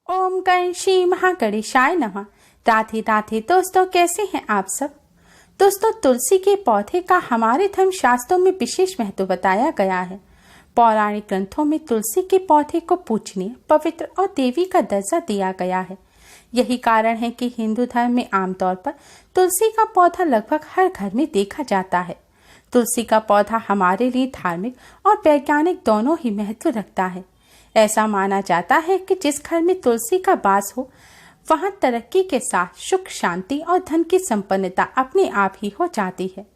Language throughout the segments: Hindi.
ओम गण श्री महागणेशाय नमः। राधे राधे दोस्तों, कैसे हैं आप सब। दोस्तों, तुलसी के पौधे का हमारे धर्म शास्त्रों में विशेष महत्व बताया गया है। पौराणिक ग्रंथों में तुलसी के पौधे को पूजनीय, पवित्र और देवी का दर्जा दिया गया है। यही कारण है कि हिंदू धर्म में आमतौर पर तुलसी का पौधा लगभग हर घर में देखा जाता है। तुलसी का पौधा हमारे लिए धार्मिक और वैज्ञानिक दोनों ही महत्व रखता है। ऐसा माना जाता है कि जिस घर में तुलसी का वास हो वहां तरक्की के साथ सुख, शांति और धन की संपन्नता अपने आप ही हो जाती है।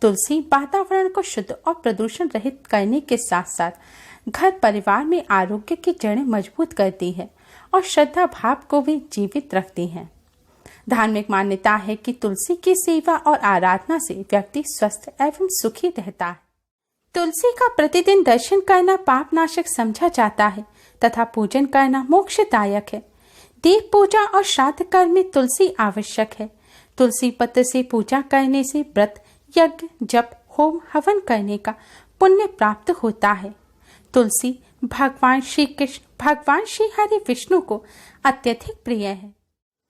तुलसी वातावरण को शुद्ध और प्रदूषण रहित करने के साथ साथ घर परिवार में आरोग्य की जड़ें मजबूत करती है और श्रद्धा भाव को भी जीवित रखती है। धार्मिक मान्यता है कि तुलसी की सेवा और आराधना से व्यक्ति स्वस्थ एवं सुखी रहता है। तुलसी का प्रतिदिन दर्शन करना पाप नाशक समझा जाता है तथा पूजन करना मोक्षदायक है। देव पूजा और श्राद्ध कर्म में तुलसी आवश्यक है। तुलसी पत्र से पूजा करने से व्रत, यज्ञ, जप, होम, हवन करने का पुण्य प्राप्त होता है। तुलसी भगवान श्री कृष्ण, भगवान श्री हरि विष्णु को अत्यधिक प्रिय है।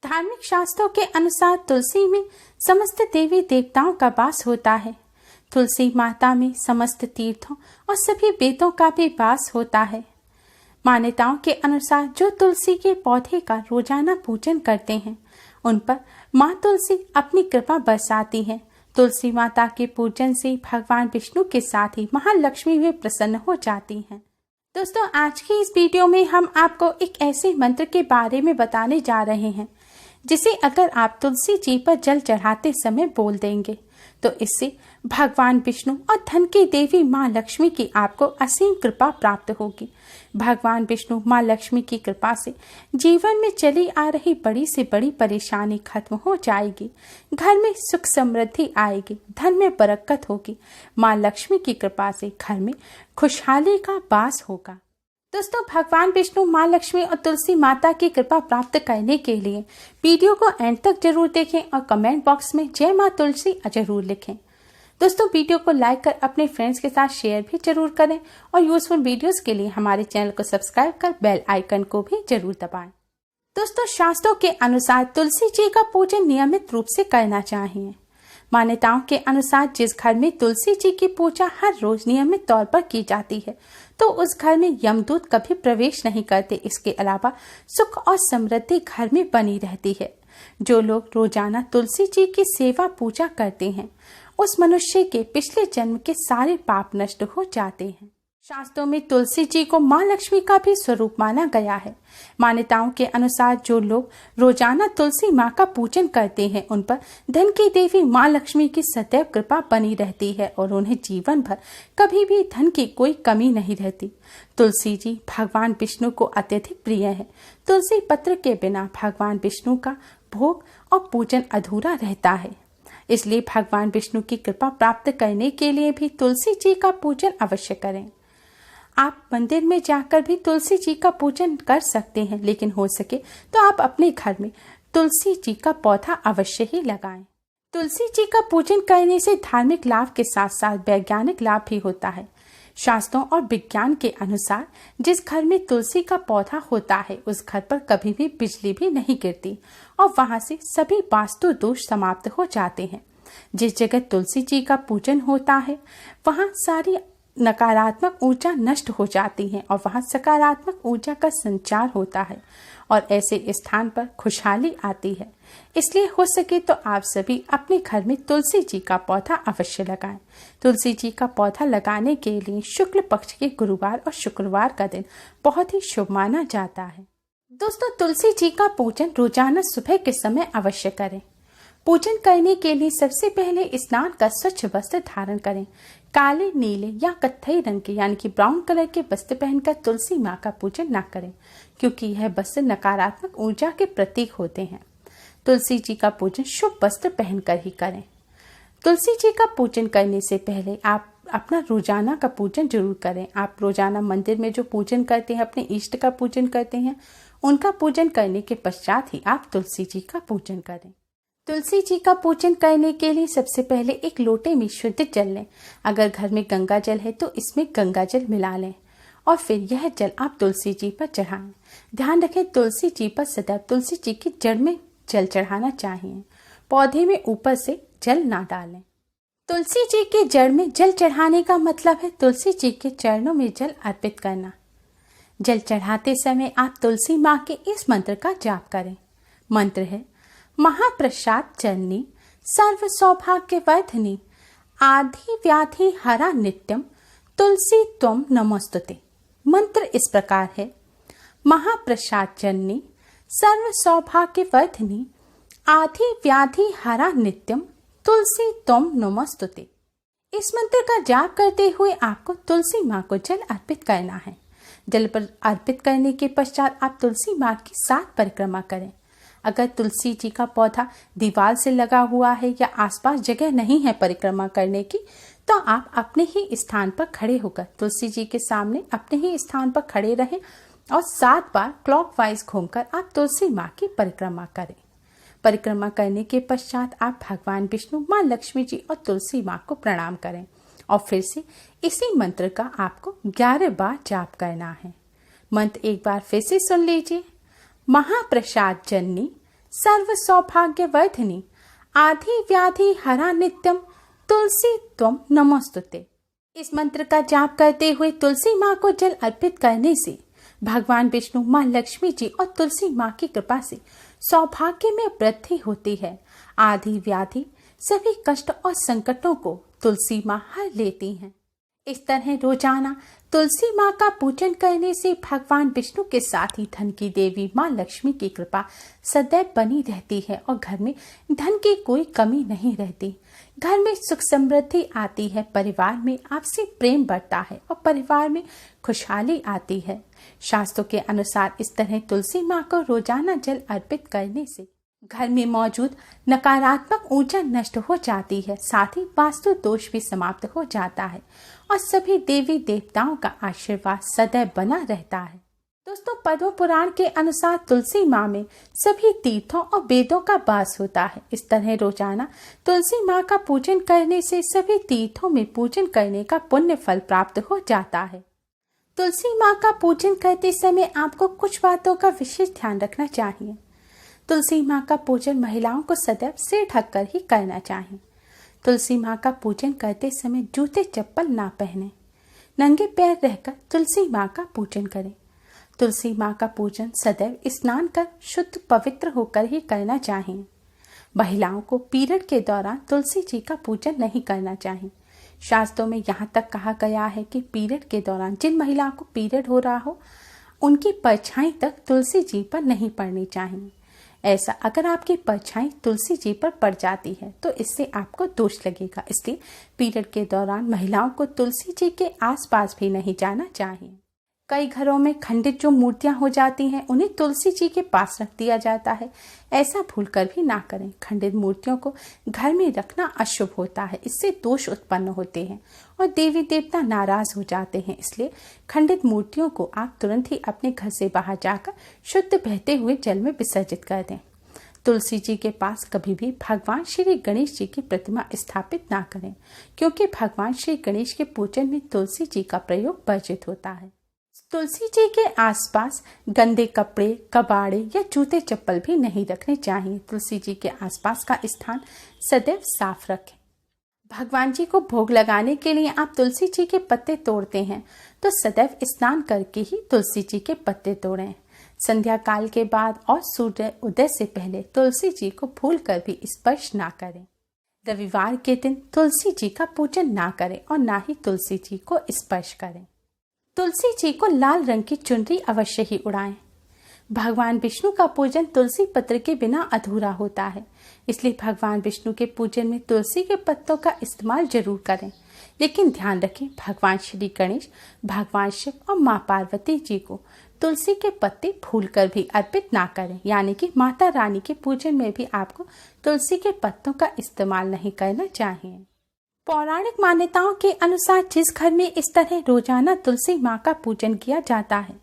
धार्मिक शास्त्रों के अनुसार तुलसी में समस्त देवी देवताओं का वास होता है। तुलसी माता में समस्त तीर्थों और सभी वेदों का भी वास होता है। मान्यताओं के अनुसार जो तुलसी के पौधे का रोजाना पूजन करते हैं उन पर माँ तुलसी अपनी कृपा बरसाती है। तुलसी माता के पूजन से भगवान विष्णु के साथ ही महालक्ष्मी भी प्रसन्न हो जाती हैं। दोस्तों, आज की इस वीडियो में हम आपको एक ऐसे मंत्र के बारे में बताने जा रहे हैं जिसे अगर आप तुलसी जी पर जल चढ़ाते समय बोल देंगे तो इससे भगवान विष्णु और धन की देवी माँ लक्ष्मी की आपको असीम कृपा प्राप्त होगी। भगवान विष्णु माँ लक्ष्मी की कृपा से जीवन में चली आ रही बड़ी से बड़ी परेशानी खत्म हो जाएगी। घर में सुख समृद्धि आएगी, धन में बरकत होगी। माँ लक्ष्मी की कृपा से घर में खुशहाली का वास होगा। दोस्तों, भगवान विष्णु, माँ लक्ष्मी और तुलसी माता की कृपा प्राप्त करने के लिए वीडियो को एंड तक जरूर देखें और कमेंट बॉक्स में जय माँ तुलसी जरूर लिखें। दोस्तों, वीडियो को लाइक कर अपने फ्रेंड्स के साथ शेयर भी जरूर करें और यूजफुल वीडियोस के लिए हमारे चैनल को सब्सक्राइब कर बेल आइकन को भी जरूर दबाएं। दोस्तों, शास्त्रों के अनुसार तुलसी जी का पूजन नियमित रूप से करना चाहिए। मान्यताओं के अनुसार जिस घर में तुलसी जी की पूजा हर रोज नियमित तौर पर की जाती है तो उस घर में यमदूत कभी प्रवेश नहीं करते। इसके अलावा सुख और समृद्धि घर में बनी रहती है। जो लोग रोजाना तुलसी जी की सेवा पूजा करते हैं उस मनुष्य के पिछले जन्म के सारे पाप नष्ट हो जाते हैं। शास्त्रों में तुलसी जी को माँ लक्ष्मी का भी स्वरूप माना गया है। मान्यताओं के अनुसार जो लोग रोजाना तुलसी माँ का पूजन करते हैं उन पर धन की देवी माँ लक्ष्मी की सदैव कृपा बनी रहती है और उन्हें जीवन भर कभी भी धन की कोई कमी नहीं रहती। तुलसी जी भगवान विष्णु को अत्यधिक प्रिय है। तुलसी पत्र के बिना भगवान विष्णु का भोग और पूजन अधूरा रहता है। इसलिए भगवान विष्णु की कृपा प्राप्त करने के लिए भी तुलसी जी का पूजन अवश्य करें। आप मंदिर में जाकर भी तुलसी जी का पूजन कर सकते हैं, लेकिन हो सके तो आप अपने घर में तुलसी जी का पौधा अवश्य ही लगाएं। तुलसी जी का पूजन करने से धार्मिक लाभ के साथ साथ वैज्ञानिक लाभ भी होता है। शास्त्रों और विज्ञान के अनुसार जिस घर में तुलसी का पौधा होता है उस घर पर कभी भी बिजली भी नहीं गिरती और वहां से सभी वास्तु दोष समाप्त हो जाते हैं। जिस जगह तुलसी जी का पूजन होता है वहां सारी नकारात्मक ऊर्जा नष्ट हो जाती है और वहां सकारात्मक ऊर्जा का संचार होता है और ऐसे स्थान पर खुशहाली आती है। इसलिए हो सके तो आप सभी अपने घर में तुलसी जी का पौधा अवश्य लगाएं। तुलसी जी का पौधा लगाने के लिए शुक्ल पक्ष के गुरुवार और शुक्रवार का दिन बहुत ही शुभ माना जाता है। दोस्तों, तुलसी जी का पूजन रोजाना सुबह के समय अवश्य करें। पूजन करने के लिए सबसे पहले स्नान कर स्वच्छ वस्त्र धारण करें। काले, नीले या कत्थई रंग के यानी कि ब्राउन कलर के वस्त्र पहनकर तुलसी माँ का पूजन न करें, क्योंकि यह वस्त्र नकारात्मक ऊर्जा के प्रतीक होते हैं। तुलसी जी का पूजन शुभ वस्त्र पहनकर ही करें। तुलसी जी का पूजन करने से पहले आप अपना रोजाना का पूजन जरूर करें। आप रोजाना मंदिर में जो पूजन करते हैं, अपने इष्ट का पूजन करते हैं, उनका पूजन करने के पश्चात ही आप तुलसी जी का पूजन करें। तुलसी जी का पूजन करने के लिए सबसे पहले एक लोटे में शुद्ध जल लें। अगर घर में गंगा जल है तो इसमें गंगा जल मिला लें और फिर यह जल आप तुलसी जी पर चढ़ाएं। ध्यान रखें, तुलसी जी पर सदैव तुलसी जी की जड़ में जल चढ़ाना चाहिए। पौधे में ऊपर से जल ना डालें। तुलसी जी की जड़ में जल चढ़ाने का मतलब है तुलसी जी के चरणों में जल अर्पित करना। जल चढ़ाते समय आप तुलसी माँ के इस मंत्र का जाप करें। मंत्र है, महाप्रसाद चरणी सर्व सौभाग्य वर्धनी आधि व्याधि हरा नित्यम तुलसी त्वम नमोस्तुते। मंत्र इस प्रकार है, महाप्रसाद चरणी सर्व सौभाग्य वर्धनी आधि व्याधि हरा नित्यम तुलसी त्वम नमोस्तुते। इस मंत्र का जाप करते हुए आपको तुलसी माँ को जल अर्पित करना है। जल पर अर्पित करने के पश्चात आप तुलसी माँ की 7 परिक्रमा करें। अगर तुलसी जी का पौधा दीवार से लगा हुआ है या आसपास जगह नहीं है परिक्रमा करने की, तो आप अपने ही स्थान पर खड़े होकर तुलसी जी के सामने अपने ही स्थान पर खड़े रहें और 7 बार क्लॉकवाइज घूमकर आप तुलसी माँ की परिक्रमा करें। परिक्रमा करने के पश्चात आप भगवान विष्णु, माँ लक्ष्मी जी और तुलसी माँ को प्रणाम करें और फिर से इसी मंत्र का आपको 11 बार जाप करना है। मंत्र एक बार फिर से सुन लीजिए, महाप्रसाद जननी सर्व सौभाग्य वर्धनी आधि व्याधि हरा नित्यम तुलसी त्वम नमोस्तुते। इस मंत्र का जाप करते हुए तुलसी माँ को जल अर्पित करने से भगवान विष्णु, माँ लक्ष्मी जी और तुलसी माँ की कृपा से सौभाग्य में वृद्धि होती है। आधि व्याधि सभी कष्ट और संकटों को तुलसी माँ हर लेती हैं। इस तरह रोजाना तुलसी माँ का पूजन करने से भगवान विष्णु के साथ ही धन की देवी माँ लक्ष्मी की कृपा सदैव बनी रहती है और घर में धन की कोई कमी नहीं रहती। घर में सुख समृद्धि आती है, परिवार में आपसी प्रेम बढ़ता है और परिवार में खुशहाली आती है। शास्त्रों के अनुसार इस तरह तुलसी माँ को रोजाना जल अर्पित करने से घर में मौजूद नकारात्मक ऊर्जा नष्ट हो जाती है, साथ ही वास्तु दोष भी समाप्त हो जाता है और सभी देवी देवताओं का आशीर्वाद सदैव बना रहता है। दोस्तों, पद्म पुराण के अनुसार तुलसी माँ में सभी तीर्थों और वेदों का वास होता है। इस तरह रोजाना तुलसी माँ का पूजन करने से सभी तीर्थों में पूजन करने का पुण्य फल प्राप्त हो जाता है। तुलसी माँ का पूजन करते समय आपको कुछ बातों का विशेष ध्यान रखना चाहिए। तुलसी माँ का पूजन महिलाओं को सदैव सिर ढककर ही करना चाहिए। तुलसी माँ का पूजन करते समय जूते चप्पल ना पहने, नंगे पैर रहकर तुलसी माँ का पूजन करें। तुलसी माँ का पूजन सदैव स्नान कर शुद्ध पवित्र होकर ही करना चाहिए। महिलाओं को पीरियड के दौरान तुलसी जी का पूजन नहीं करना चाहिए। शास्त्रों में यहाँ तक कहा गया है कि पीरियड के दौरान जिन महिलाओं को पीरियड हो रहा हो, उनकी परछाई तक तुलसी जी पर नहीं पड़नी चाहिए। ऐसा अगर आपकी परछाई तुलसी जी पर पड़ जाती है तो इससे आपको दोष लगेगा। इसलिए पीरियड के दौरान महिलाओं को तुलसी जी के आसपास भी नहीं जाना चाहिए। कई घरों में खंडित जो मूर्तियां हो जाती हैं, उन्हें तुलसी जी के पास रख दिया जाता है। ऐसा भूलकर भी ना करें। खंडित मूर्तियों को घर में रखना अशुभ होता है, इससे दोष उत्पन्न होते हैं और देवी देवता नाराज हो जाते हैं। इसलिए खंडित मूर्तियों को आप तुरंत ही अपने घर से बाहर जाकर शुद्ध बहते हुए जल में विसर्जित कर दें। तुलसी जी के पास कभी भी भगवान श्री गणेश जी की प्रतिमा स्थापित ना करें, क्योंकि भगवान श्री गणेश के पूजन में तुलसी जी का प्रयोग वर्जित होता है। तुलसी जी के आसपास गंदे कपड़े, कबाड़े या जूते चप्पल भी नहीं रखने चाहिए। तुलसी जी के आसपास का स्थान सदैव साफ रखें। भगवान जी को भोग लगाने के लिए आप तुलसी जी के पत्ते तोड़ते हैं तो सदैव स्नान करके ही तुलसी जी के पत्ते तोड़ें। संध्या काल के बाद और सूर्य उदय से पहले तुलसी जी को भूल कर भी स्पर्श ना करें। रविवार के दिन तुलसी जी का पूजन ना करें और ना ही तुलसी जी को स्पर्श करें। तुलसी जी को लाल रंग की चुनरी अवश्य ही उड़ाएं। भगवान विष्णु का पूजन तुलसी पत्र के बिना अधूरा होता है, इसलिए भगवान विष्णु के पूजन में तुलसी के पत्तों का इस्तेमाल जरूर करें। लेकिन ध्यान रखें, भगवान श्री गणेश, भगवान शिव और माँ पार्वती जी को तुलसी के पत्ते भूलकर भी अर्पित ना करें। यानी कि माता रानी के पूजन में भी आपको तुलसी के पत्तों का इस्तेमाल नहीं करना चाहिए। पौराणिक मान्यताओं के अनुसार जिस घर में इस तरह रोजाना तुलसी माँ का पूजन किया जाता है,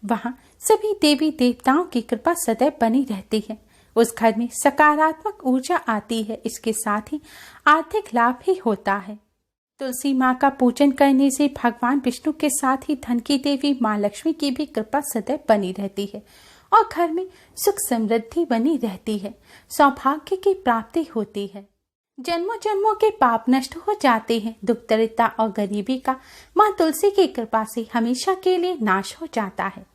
वहाँ सभी देवी देवताओं की कृपा सदैव बनी रहती है। उस घर में सकारात्मक ऊर्जा आती है, इसके साथ ही आर्थिक लाभ भी होता है। तुलसी माँ का पूजन करने से भगवान विष्णु के साथ ही धन की देवी माँ लक्ष्मी की भी कृपा सदैव बनी रहती है और घर में सुख समृद्धि बनी रहती है, सौभाग्य की प्राप्ति होती है। जन्मों जन्मों के पाप नष्ट हो जाते हैं। दुख दरिद्रता और गरीबी का माँ तुलसी की कृपा से हमेशा के लिए नाश हो जाता है।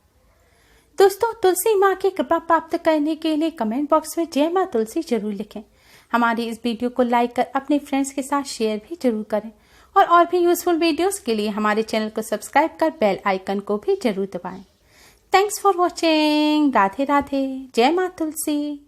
दोस्तों, तुलसी माँ की कृपा प्राप्त करने के लिए कमेंट बॉक्स में जय माँ तुलसी जरूर लिखें। हमारी इस वीडियो को लाइक कर अपने फ्रेंड्स के साथ शेयर भी जरूर करें और भी यूजफुल वीडियोस के लिए हमारे चैनल को सब्सक्राइब कर बेल आइकन को भी जरूर दबाएं। Thanks for watching. Radhe Radhe. जय माँ तुलसी।